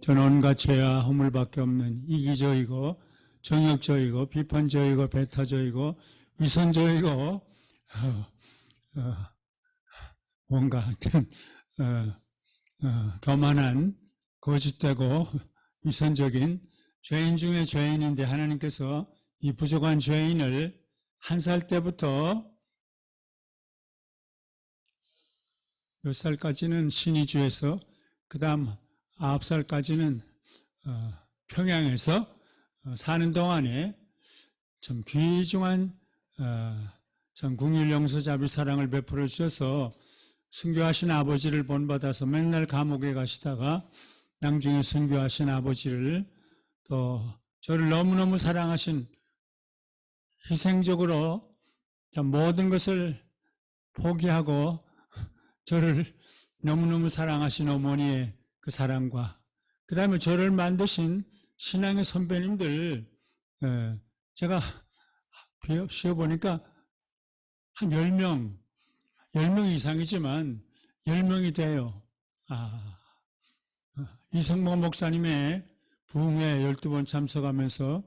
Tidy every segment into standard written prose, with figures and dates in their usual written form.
저는 온갖 죄와 허물밖에 없는 이기적이고 정욕적이고 비판적이고 배타적이고 위선적이고 온갖 교만한 거짓되고 위선적인 죄인 중에 죄인인데, 하나님께서 이 부족한 죄인을 1살 때부터 몇 살까지는 신의주에서, 그 다음 9살까지는 평양에서 사는 동안에 참 귀중한 참 국률 용서자비 사랑을 베풀어 주셔서 순교하신 아버지를 본받아서 맨날 감옥에 가시다가 나중에 순교하신 아버지를, 또 저를 너무너무 사랑하신, 희생적으로 모든 것을 포기하고 저를 너무너무 사랑하신 어머니의 그 사랑과, 그 다음에 저를 만드신 신앙의 선배님들, 제가 쉬어보니까 한 10명 이상이지만 10명이 돼요. 이성모 목사님의 부흥회 12번 참석하면서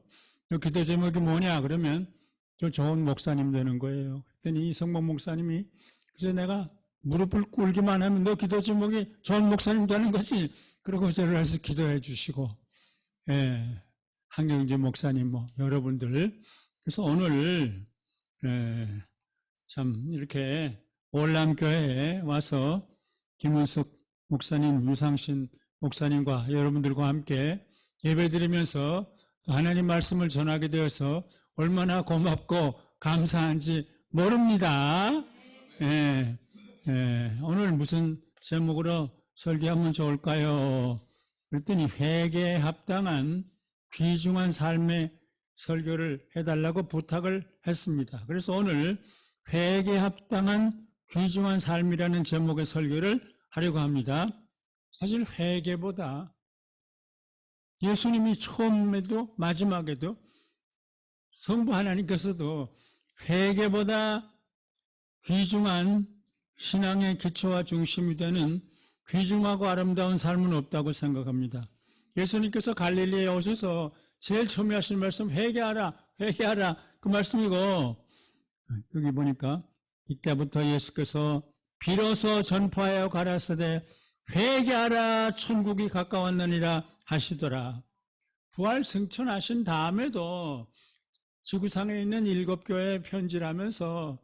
기도 제목이 뭐냐 그러면 저 좋은 목사님 되는 거예요. 그랬더니 이성모 목사님이, 그래서 내가 무릎을 꿇기만 하면 너 기도 제목이 좋은 목사님 되는 거지, 그러고 저를 해서 기도해 주시고, 한경재 목사님, 여러분들. 그래서 오늘 참 이렇게 월남교회에 와서 김은숙 목사님, 유상신 목사님과 여러분들과 함께 예배드리면서 하나님 말씀을 전하게 되어서 얼마나 고맙고 감사한지 모릅니다. 오늘 무슨 제목으로 설교하면 좋을까요? 그랬더니 회개에 합당한 귀중한 삶의 설교를 해달라고 부탁을 했습니다. 그래서 오늘 회개에 합당한 귀중한 삶이라는 제목의 설교를 하려고 합니다. 사실 회개보다, 예수님이 처음에도 마지막에도 성부 하나님께서도 회개보다 귀중한 신앙의 기초와 중심이 되는 귀중하고 아름다운 삶은 없다고 생각합니다. 예수님께서 갈릴리에 오셔서 제일 처음에 하신 말씀, 회개하라, 회개하라, 그 말씀이고, 여기 보니까 이때부터 예수께서 비로소 전파하여 가라사대 회개하라, 천국이 가까웠느니라 하시더라. 부활 승천하신 다음에도 지구상에 있는 7교회에 편지를 하면서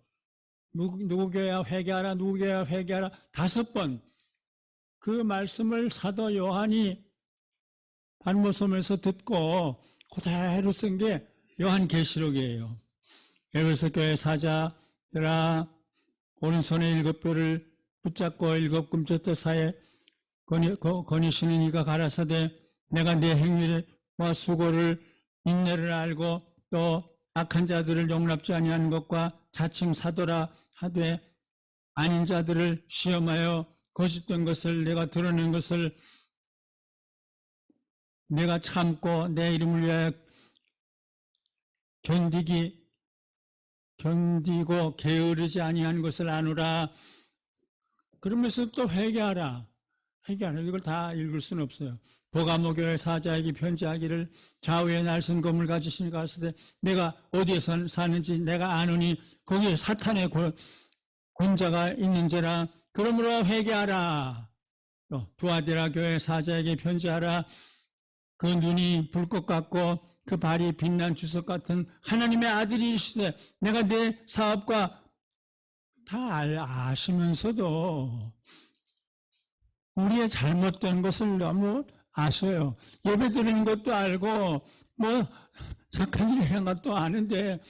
누구 교회야 회개하라, 누구 교회야 회개하라 5번 그 말씀을 사도 요한이 반모섬에서 듣고 그대로 쓴 게 요한계시록이에요. 에베소 교회 사자들아, 오른손에 7뼈를 붙잡고 7금쪽대 사이에 거니시는 이가 가라사대 내가 네 행위와 수고를 인내를 알고 또 악한 자들을 용납지 아니하는 것과 자칭 사도라 하되 아닌 자들을 시험하여 거짓된 것을 내가 드러낸 것을 내가 참고 내 이름을 위하여 견디고 게으르지 아니한 것을 아노라. 그러면서 또 회개하라. 이걸 다 읽을 수는 없어요. 보가모 교회 사자에게 편지하기를 좌우에 날선 검을 가지시니 가시되 내가 어디에 사는지 내가 아노니 거기에 사탄의 군자가 있는지라. 그러므로 회개하라. 두아디라 교회 사자에게 편지하라. 그 눈이 불꽃 같고 그 발이 빛난 주석 같은 하나님의 아들이시되 내가 내 사업과 다 아시면서도 우리의 잘못된 것을 너무 아셔요. 예배 드리는 것도 알고 착한 일 하는 것도 아는데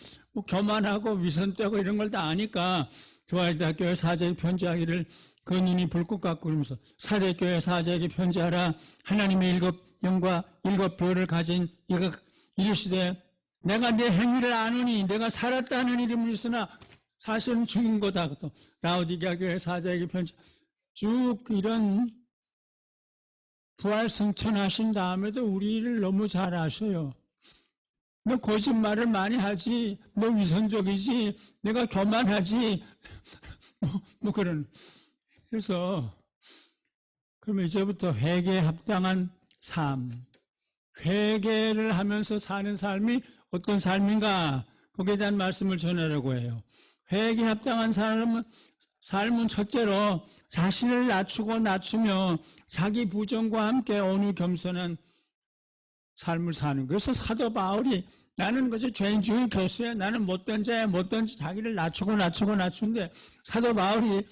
교만하고 위선되고 이런 걸 다 아니까 두아디라 교회 사자에게 편지하기를 그 눈이 불꽃 같고 그러면서 사대 교회 사자에게 편지하라. 하나님의 7영과 7뼈를 가진 이가 이르시되 내가 내 행위를 아노니 내가 살았다는 이름이 있으나 사실은 죽은 거다. 또 라오디게아 교회 사자에게 편지, 쭉 이런 부활 승천하신 다음에도 우리를 너무 잘 아셔요. 너 거짓말을 많이 하지, 너 위선적이지, 내가 교만하지, 그런. 그래서 그러면 이제부터 회개에 합당한 삶, 회개를 하면서 사는 삶이 어떤 삶인가, 거기에 대한 말씀을 전하려고 해요. 회개에 합당한 삶은 첫째로 자신을 낮추며 자기 부정과 함께 온유 겸손한 삶을 사는 거예요. 그래서 사도 바울이 나는 그저 죄인 중에 교수야, 나는 못된 자야, 못된 자, 자기를 낮추는데 사도 바울이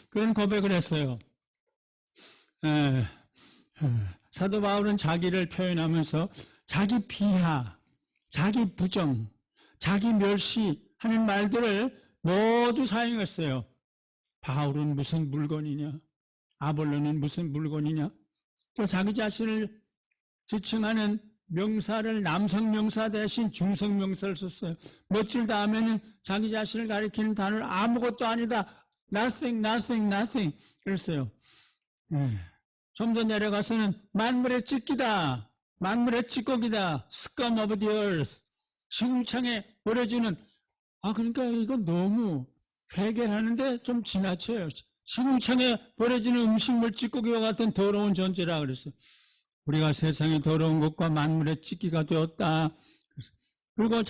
그런 고백을 했어요. 사도 바울은 자기를 표현하면서 자기 비하, 자기 부정, 자기 멸시하는 말들을 모두 사용했어요. 바울은 무슨 물건이냐, 아볼로는 무슨 물건이냐, 또 자기 자신을 지칭하는 명사를 남성 명사 대신 중성 명사를 썼어요. 며칠 다음에는 자기 자신을 가리키는 단어를 아무것도 아니다, nothing 그랬어요. 좀 더 내려가서는 만물의 찌끼다, 만물의 찌꺼기다, scum of the earth, 시궁창에 버려지는, 그러니까 이건 너무 회개하는데 좀 지나쳐요. 시궁창에 버려지는 음식물 찌꺼기와 같은 더러운 존재라 그랬어요. 우리가 세상의 더러운 것과 만물의 찌끼가 되었다. 그리고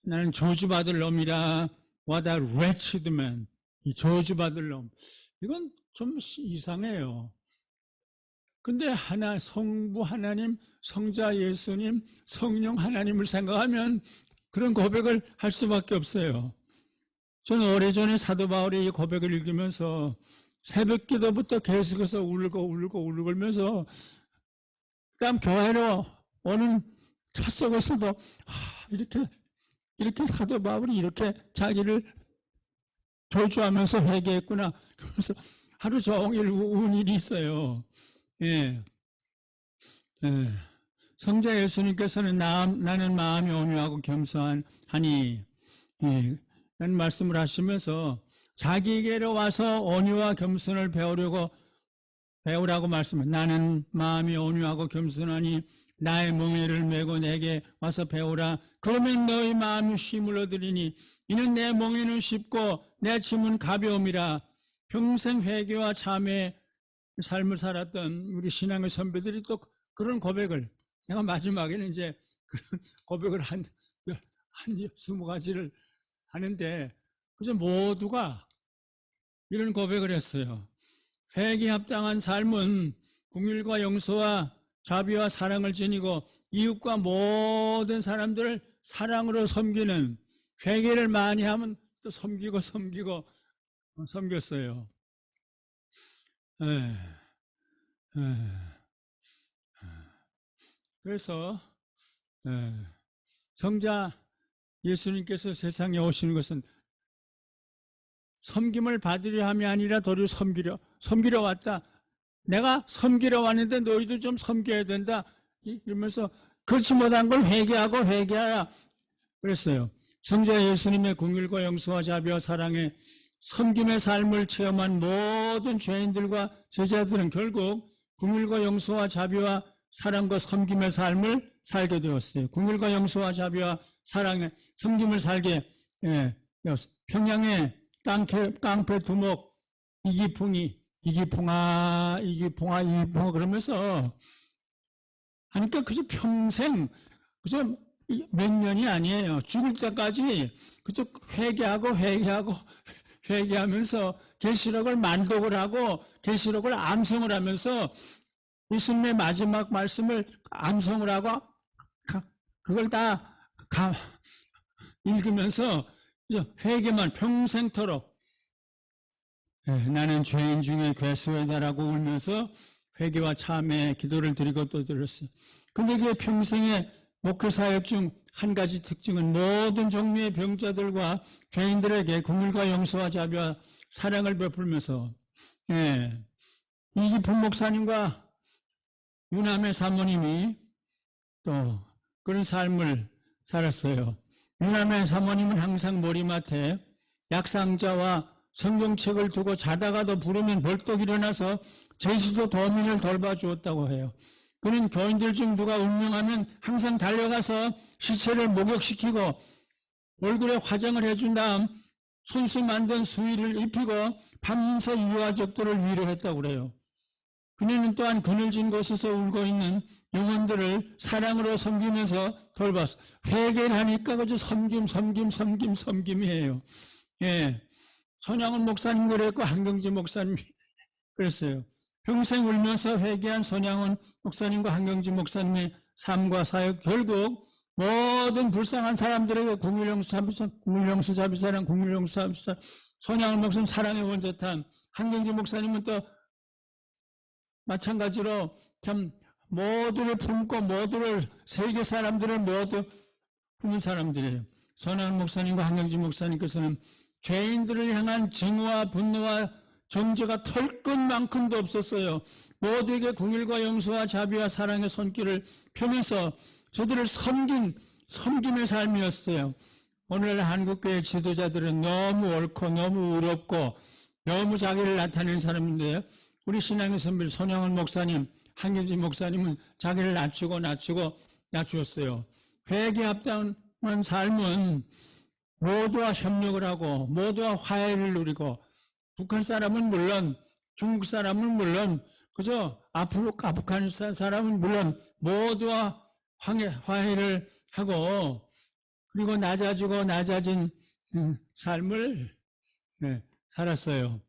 나는 저주받을 놈이라. What a wretched man. 이 저주받을 놈. 이건 좀 이상해요. 근데 성부 하나님, 성자 예수님, 성령 하나님을 생각하면 그런 고백을 할 수밖에 없어요. 저는 오래전에 사도 바울의 이 고백을 읽으면서 새벽 기도부터 계속해서 울면서 그다음 교회로 오는 차 속에서도 이렇게 사도 바울이 이렇게 자기를 저주하면서 회개했구나. 그래서 하루 종일 운 일이 있어요. 성자 예수님께서는 나는 마음이 온유하고 겸손하니 라는 말씀을 하시면서 자기에게로 와서 온유와 겸손을 배우라고 말씀을, 나는 마음이 온유하고 겸손하니 나의 멍에를 메고 내게 와서 배우라. 그러면 너희 마음이 쉼을 얻으리니 이는 내 멍에는 쉽고 내 짐은 가벼움이라. 평생 회개와 참회의 삶을 살았던 우리 신앙의 선배들이 또 그런 고백을, 내가 마지막에는 이제 그런 고백을 한 20가지를 하는데, 그래서 모두가 이런 고백을 했어요. 회개에 합당한 삶은 긍휼과 용서와 자비와 사랑을 지니고 이웃과 모든 사람들을 사랑으로 섬기는, 회개를 많이 하면 또 섬겼어요. 그래서 성자 예수님께서 세상에 오시는 것은 섬김을 받으려 함이 아니라 도리어 섬기려 왔다. 내가 섬기려 왔는데 너희도 좀 섬겨야 된다. 이러면서 그렇지 못한 걸 회개하라 그랬어요. 성자 예수님의 긍휼과 용서와 자비와 사랑에 섬김의 삶을 체험한 모든 죄인들과 제자들은 결국 긍휼과 용서와 자비와 사랑과 섬김의 삶을 살게 되었어요. 긍휼과 용서와 자비와 사랑의 섬김을 살게 되었어요. 평양의 깡패 두목 이기풍아 그러면서 하니까 그저 평생 그저 몇 년이 아니에요. 죽을 때까지 그저 회개하면서 계시록을 만독을 하고 계시록을 암송을 하면서 예수님의 마지막 말씀을 암송을 하고 그걸 다 읽으면서 회개만 평생토록 나는 죄인 중에 괴수이다라고 울면서 회개와 참회 기도를 드리고 또 드렸어요. 근데 그의 평생의 목회 사역 중 한 가지 특징은 모든 종류의 병자들과 죄인들에게 긍휼과 용서와 자비와 사랑을 베풀면서 이기품 목사님과 유남의 사모님이 또 그런 삶을 살았어요. 유남의 사모님은 항상 머리맡에 약상자와 성경책을 두고 자다가도 부르면 벌떡 일어나서 제주도 도민을 돌봐주었다고 해요. 그는 교인들 중 누가 운명하면 항상 달려가서 시체를 목욕시키고 얼굴에 화장을 해준 다음 손수 만든 수의를 입히고 밤새 유아족들을 위로했다고 그래요. 그녀는 또한 그늘진 곳에서 울고 있는 영혼들을 사랑으로 섬기면서 돌봤어. 회개를 하니까 그저 섬김이에요. 예. 손양은 목사님 그랬고 한경지 목사님 그랬어요. 평생 울면서 회개한 손양은 목사님과 한경지 목사님의 삶과 사역, 결국 모든 불쌍한 사람들에게 국민영수 자비사랑, 국민영수 자비사랑, 손양은 목사님 사랑의 원자탄, 한경지 목사님은 또 마찬가지로 참 모두를 품고 모두를, 세계 사람들을 모두 품은 사람들이에요. 손양은 목사님과 한경지 목사님께서는 죄인들을 향한 증오와 분노와 정죄가 털끝만큼도 없었어요. 모두에게 긍휼과 용서와 자비와 사랑의 손길을 펴면서 저들을 섬김의 삶이었어요. 오늘 한국교회 지도자들은 너무 옳고 너무 의롭고 너무 자기를 나타내는 사람인데요. 우리 신앙의 선배 손양은 목사님, 한경지 목사님은 자기를 낮추었어요. 회개에 합당한 삶은 모두와 협력을 하고 모두와 화해를 누리고, 북한 사람은 물론, 중국 사람은 물론, 그저 아프가니스탄 사람은 물론 모두와 화해를 하고, 그리고 낮아진 삶을 살았어요.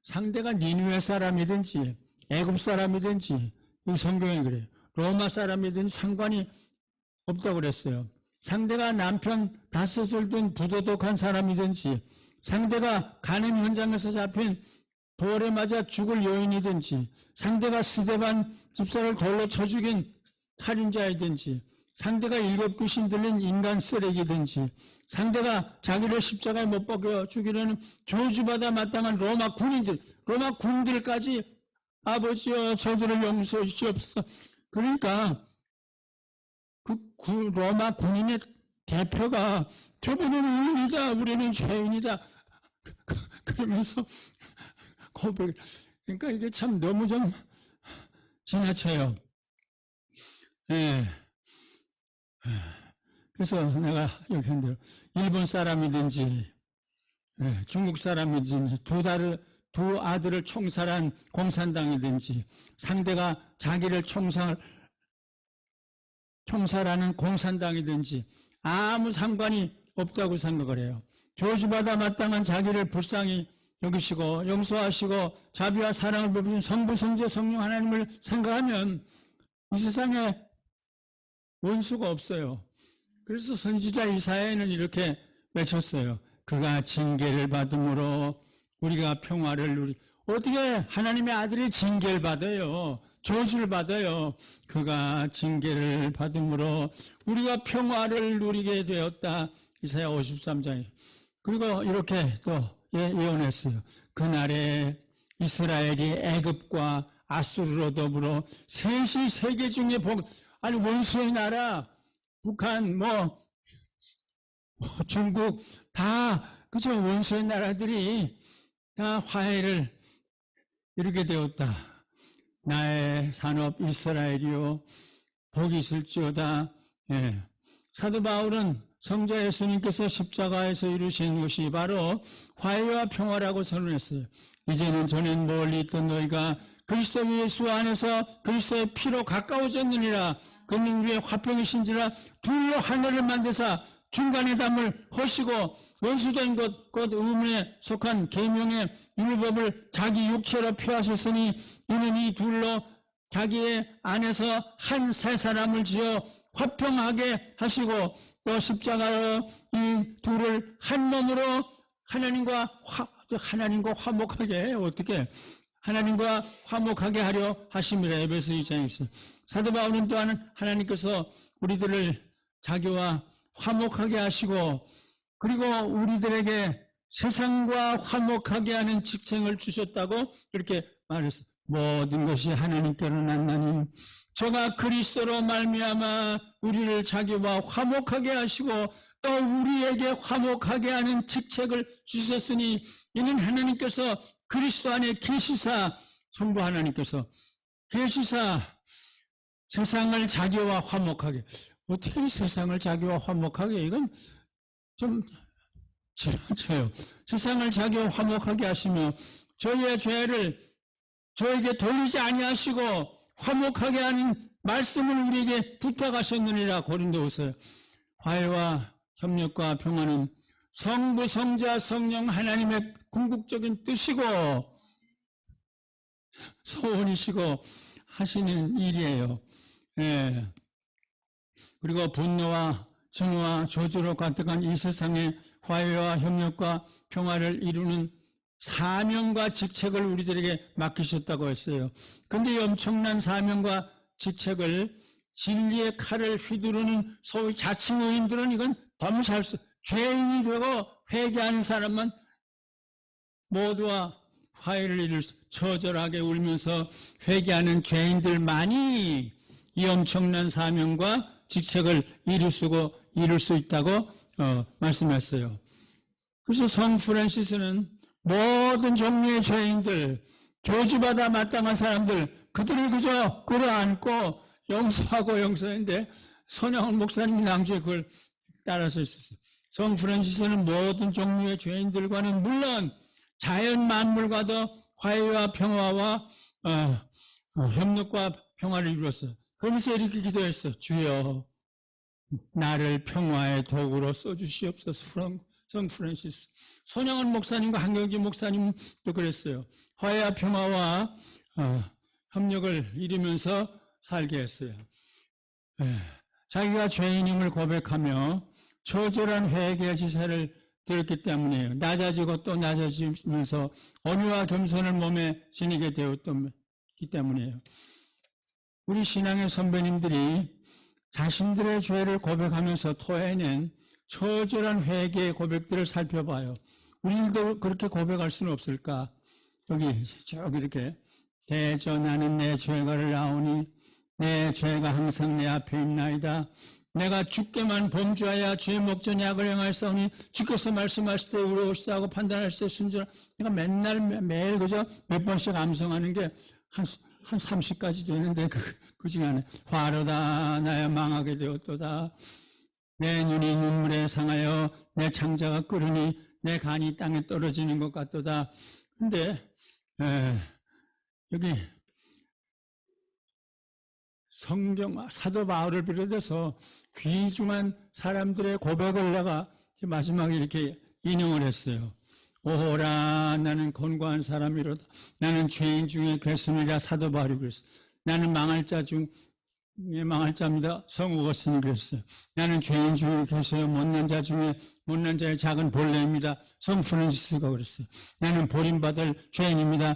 상대가 니느웨 사람이든지 애굽 사람이든지, 이 성경에 그래요. 로마 사람이든지 상관이 없다고 그랬어요. 상대가 남편 5을 둔 부도덕한 사람이든지, 상대가 간음 현장에서 잡힌 돌에 맞아 죽을 요인이든지, 상대가 스데반 집사를 돌로 쳐 죽인 살인자이든지, 상대가 7 귀신 들린 인간 쓰레기든지, 상대가 자기를 십자가에 못 박여 죽이려는 저주받아 마땅한 로마 군인들까지 아버지여 저들을 용서해 주시옵소서. 그러니까 그 로마 군인의 대표가 저분은 의인이다, 우리는 죄인이다 그러면서 고백. 그러니까 이게 참 너무 좀 지나쳐요. 예. 그래서 내가 여기 한 대로 일본 사람이든지 중국 사람이든지 두 아들을 총살한 공산당이든지, 상대가 자기를 총살하는 공산당이든지 아무 상관이 없다고 생각을 해요. 저주받아 마땅한 자기를 불쌍히 여기시고 용서하시고 자비와 사랑을 베푸신 성부, 성자, 성령 하나님을 생각하면 이 세상에 원수가 없어요. 그래서 선지자 이사야는 이렇게 외쳤어요. 그가 징계를 받음으로 우리가 평화를 누리. 어떻게 하나님의 아들이 징계를 받아요? 저주를 받아요. 그가 징계를 받음으로 우리가 평화를 누리게 되었다. 이사야 53장에. 그리고 이렇게 또 예언했어요. 그날에 이스라엘이 애굽과 아수르로 더불어 셋이 세계 중에 원수의 나라, 북한, 중국, 그저 원수의 나라들이 다 화해를 이루게 되었다. 나의 산업 이스라엘이요 복이 있을지어다. 사도 바울은 성자 예수님께서 십자가에서 이루신 것이 바로 화해와 평화라고 선언했어요. 이제는 전엔 멀리 있던 너희가 그리스도 예수 안에서 그리스도의 피로 가까워졌느니라. 그는 우리의 화평이신지라. 둘로 하늘을 만드사 중간에 담을 허시고 원수된 것 곧 의문에 속한 계명의 율법을 자기 육체로 표하셨으니, 이는 이 둘로 자기의 안에서 한 세 사람을 지어 화평하게 하시고, 또 십자가로 이 둘을 한 몸으로 하나님과 화목하게, 어떻게 하나님과 화목하게 하려 하심이라. 에베소 2장에 있어요. 사도 바울은 또한 하나님께서 우리들을 자기와 화목하게 하시고, 그리고 우리들에게 세상과 화목하게 하는 직책을 주셨다고 이렇게 말했어요. 모든 것이 하나님께로 났나니 저가 그리스도로 말미암아 우리를 자기와 화목하게 하시고 또 우리에게 화목하게 하는 직책을 주셨으니, 이는 하나님께서 그리스도 안에 계시사, 성부 하나님께서 계시사 세상을 자기와 화목하게. 어떻게 세상을 자기와 화목하게? 이건 좀 지나쳐요. 세상을 자기와 화목하게 하시며 저희의 죄를 저에게 돌리지 아니하시고 화목하게 하는 말씀을 우리에게 부탁하셨느니라. 고린도후서. 화해와 협력과 평화는 성부, 성자, 성령 하나님의 궁극적인 뜻이고 소원이시고 하시는 일이에요. 예. 그리고 분노와 증오와 저주로 가득한 이 세상의 화해와 협력과 평화를 이루는 사명과 직책을 우리들에게 맡기셨다고 했어요. 근데 이 엄청난 사명과 직책을 진리의 칼을 휘두르는 소위 자칭의인들은 이건 범사할 수, 죄인이 되고 회개하는 사람만 모두와 화해를 이룰 수, 처절하게 울면서 회개하는 죄인들만이 이 엄청난 사명과 직책을 이룰 수 있다고 말씀했어요. 그래서 성 프란시스는 모든 종류의 죄인들, 교주받아 마땅한 사람들, 그들을 그저 끌어안고 용서하고 용서했는데 손양원 목사님이 낭주에 그걸 따라서 있었어요. 성 프란시스는 모든 종류의 죄인들과는 물론 자연 만물과도 화해와 평화와 협력과 평화를 이루었어요. 그러면서 이렇게 기도했어요. 주여 나를 평화의 도구로 써주시옵소서. 성 프란시스. 손양원 목사님과 한경지 목사님도 그랬어요. 화해와 평화와 협력을 이루면서 살게 했어요. 자기가 죄인임을 고백하며 처절한 회개의 지사를 들었기 때문이에요. 낮아지고 또 낮아지면서 온유와 겸손을 몸에 지니게 되었기 때문이에요. 우리 신앙의 선배님들이 자신들의 죄를 고백하면서 토해낸 처절한 회개의 고백들을 살펴봐요. 우리도 그렇게 고백할 수는 없을까? 여기 쭉 이렇게 대저 나는 내 죄가를 아오니 내 죄가 항상 내 앞에 있나이다. 내가 주께만 범죄하여 죄 목전 약을 행하였사오니 주께서 말씀하실 때 의로우시다 하고 판단하실 때 순전하. 내가 매일 그저 몇 번씩 암송하는 게 한 30가지 되는데 그 시간에 화로다 나야 망하게 되었도다. 내 눈이 눈물에 상하여 내 창자가 끓으니 내 간이 땅에 떨어지는 것 같도다. 근데 여기 성경 사도 바울을 비롯해서 귀중한 사람들의 고백을 내가 마지막에 이렇게 인용을 했어요. 오호라 나는 곤고한 사람이로다. 나는 죄인 중에 괴순이라. 사도 바울이 그랬어요. 나는 망할 자 중에 망할 자입니다. 성 오거스틴이 그랬어요. 나는 죄인 중에 괴수요 못난 자 중에 못난 자의 작은 본래입니다. 성 프란시스가 그랬어요. 나는 버림받을 죄인입니다.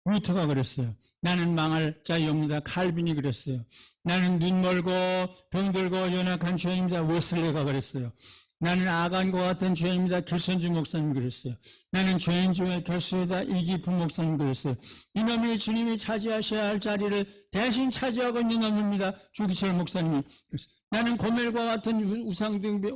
루터가 그랬어요. 나는 망할 자이옵니다. 칼빈이 그랬어요. 나는 눈멀고 병들고 연약한 죄인입니다. 웨슬레가 그랬어요. 나는 아간과 같은 죄인입니다. 길선주 목사님 그랬어요. 나는 죄인 중에 결수이다. 이기프 목사님 그랬어요. 이놈이 주님이 차지하셔야 할 자리를 대신 차지하고 있는 놈입니다. 주기철 목사님이 그랬어요. 나는 고멜과 같은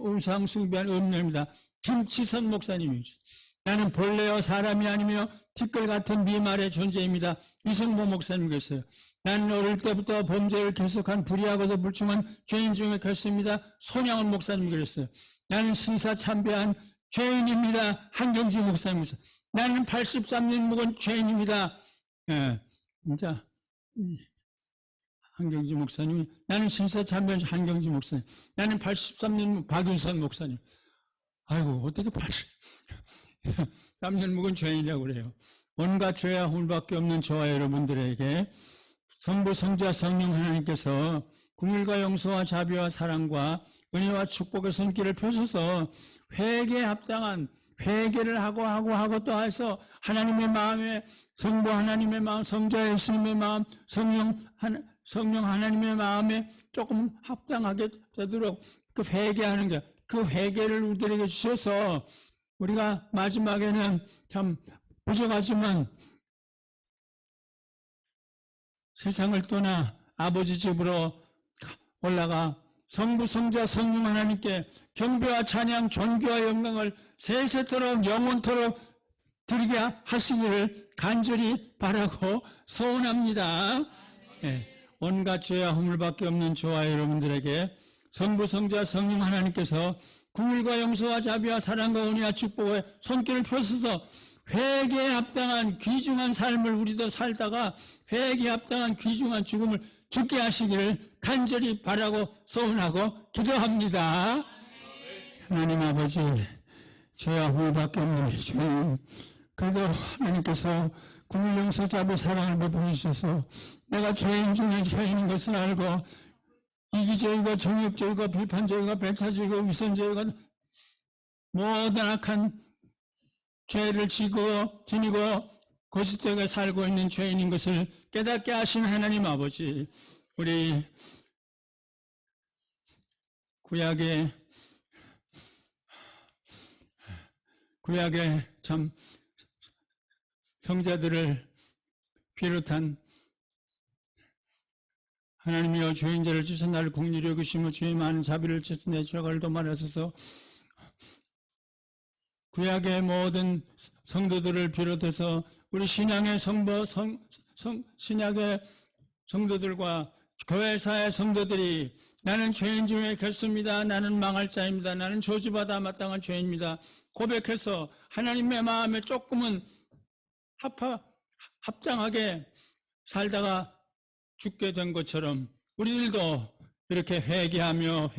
우상숭배한 음녀입니다. 김치선 목사님이 그랬어요. 나는 본래여 사람이 아니며 티끌 같은 미말의 존재입니다. 이승모 목사님 그랬어요. 나는 어릴 때부터 범죄를 계속한 불의하고도 불충한 죄인 중에 결수입니다. 손양원 목사님이 그랬어요. 나는 신사참배한 죄인입니다. 한경주 목사님 그랬어요. 나는 83년 묵은 죄인입니다. 진짜 한경주 목사님이 나는 신사참배한 한경주 목사님. 나는 83년 묵은 박윤선 목사님. 아이고 어떻게 83년 묵은 죄인이라고 그래요. 온갖 죄와 홀밖에 없는 저와 여러분들에게 성부, 성자, 성령 하나님께서 긍휼과 용서와 자비와 사랑과 은혜와 축복의 손길을 펴셔서 회개에 합당한 회개를 하고 또 해서 하나님의 마음에 성부 하나님의 마음, 성자 예수님의 마음, 성령 하나님의 마음에 조금 합당하게 되도록 그 회개하는 게 그 회개를 우리들에게 주셔서 우리가 마지막에는 참 부족하지만 세상을 떠나 아버지 집으로 올라가 성부, 성자, 성령 하나님께 경배와 찬양, 존귀와 영광을 세세토록 영원토록 드리게 하시기를 간절히 바라고 소원합니다. 온갖 죄와 허물밖에 없는 저와 여러분들에게 성부, 성자, 성령 하나님께서 긍휼과 용서와 자비와 사랑과 은혜와 축복에 손길을 펴서서 회개에 합당한 귀중한 삶을 우리도 살다가 회개에 합당한 귀중한 죽음을 죽게 하시기를 간절히 바라고 소원하고 기도합니다. 하나님 아버지, 죄와 후회밖에 없는 죄인, 그래도 하나님께서 긍휼 용서 자비 사랑을 베풀으셔서 내가 죄인 중에 죄인인 것을 알고 이기적이고 정욕적이고 비판적이고 배타적이고 위선적이고 모든 악한 죄를 지니고 거짓되게 살고 있는 죄인인 것을 깨닫게 하신 하나님 아버지, 우리 구약의 참 성자들을 비롯한 하나님이여 주인 죄를 주셔 나를 긍휼히 여기시며 주의 많은 자비를 주셔 내 죄악을 도말하소서. 구약의 모든 성도들을 비롯해서 우리 신앙의 신약의 성도들과 교회사의 성도들이 나는 죄인 중에 결수입니다. 나는 망할 자입니다. 나는 저주받아 마땅한 죄인입니다. 고백해서 하나님의 마음에 조금은 합당하게 살다가 죽게 된 것처럼 우리들도 이렇게 회개하며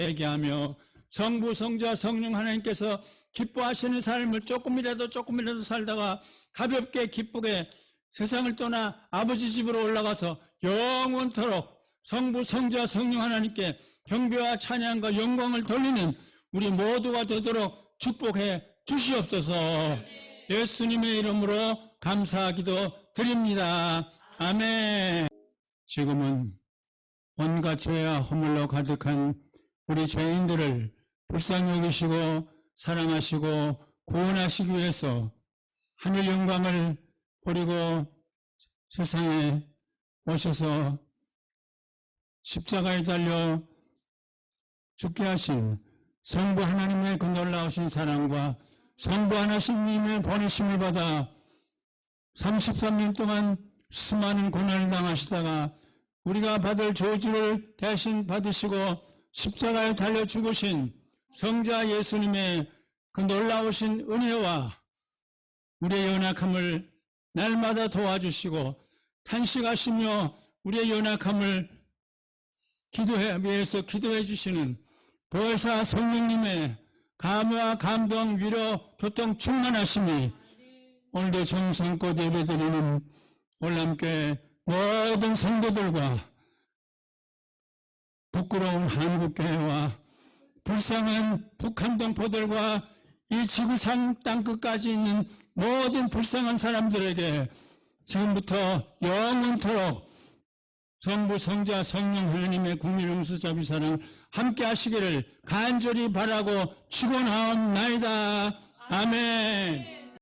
성부, 성자, 성령 하나님께서 기뻐하시는 삶을 조금이라도 살다가 가볍게 기쁘게 세상을 떠나 아버지 집으로 올라가서 영원토록 성부, 성자, 성령 하나님께 경배와 찬양과 영광을 돌리는 우리 모두가 되도록 축복해 주시옵소서. 예수님의 이름으로 감사하기도 드립니다. 아멘. 지금은 온갖 죄와 허물로 가득한 우리 죄인들을 불쌍히 여기시고 사랑하시고 구원하시기 위해서 하늘 영광을 버리고 세상에 오셔서 십자가에 달려 죽게 하신 성부 하나님의 그 놀라우신 사랑과 성부 하나님의 보내심을 받아 33년 동안 수많은 고난을 당하시다가 우리가 받을 저주를 대신 받으시고 십자가에 달려 죽으신 성자 예수님의 그 놀라우신 은혜와 우리의 연약함을 날마다 도와주시고 탄식하시며 우리의 연약함을 위해서 기도해 주시는 보혜사 성령님의 감화, 감동, 위로, 교통 충만하심이 오늘도 정성껏 예배드리는 올람교회 모든 성도들과 부끄러운 한국교회와 불쌍한 북한 동포들과 이 지구상 땅끝까지 있는 모든 불쌍한 사람들에게 지금부터 영원토록 성부, 성자, 성령 하나님의 국민 용서자비 사랑 함께 하시기를 간절히 바라고 축원하옵나이다. 아멘.